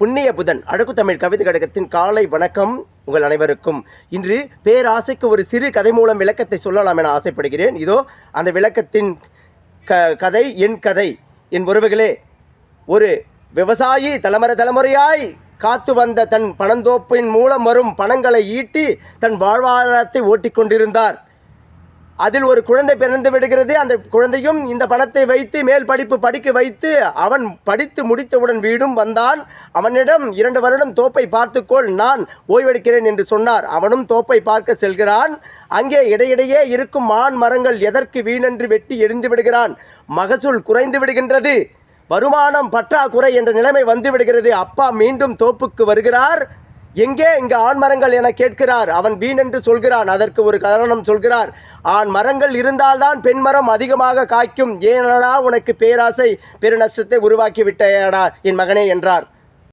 புண்ணிய புதன் அழகு தமிழ் கவிதை கழகத்தின் காலை வணக்கம் உங்கள் அனைவருக்கும். இன்று பேராசைக்கு ஒரு சிறு கதை மூலம் விளக்கத்தை சொல்லலாம் என ஆசைப்படுகிறேன். இதோ அந்த விளக்கத்தின் கதை என் கதை. என் உறவுகளே, ஒரு விவசாயி தலைமுறையாய் காத்து வந்த தன் பணந்தோப்பின் மூலம் வரும் பணங்களை ஈட்டி தன் வாழ்வாதாரத்தை ஓட்டிக்கொண்டிருந்தார். அதில் ஒரு குழந்தை பிறந்து விடுகிறது. அந்த குழந்தையும் இந்த பணத்தை வைத்து மேல் படிப்பு படிக்க வைத்து அவன் படித்து முடித்தவுடன் வீடும் வந்தான். அவனிடம் 2 வருடம் தோப்பை பார்த்துக்கொள், நான் ஓய்வெடுக்கிறேன் என்று சொன்னார். அவனும் தோப்பை பார்க்க செல்கிறான். அங்கே இடையிடையே இருக்கும் மான் மரங்கள் எதற்கு வீணென்று வெட்டி எரிந்து விடுகிறான். மகசூல் குறைந்து விடுகின்றது. வருமானம் பற்றாக்குறை என்ற நிலைமை வந்து விடுகிறது. அப்பா மீண்டும் தோப்புக்கு வருகிறார். எங்கே இங்கு ஆண் மரங்கள் என கேட்கிறார். அவன் வீண் என்று சொல்கிறான். அதற்கு ஒரு காரணம் சொல்கிறார். ஆண் மரங்கள் இருந்தால்தான் பெண் மரம் அதிகமாக காய்க்கும். ஏனடா உனக்கு பேராசை பெரு நஷ்டத்தை உருவாக்கி விட்டாயடா என் மகனே என்றார்.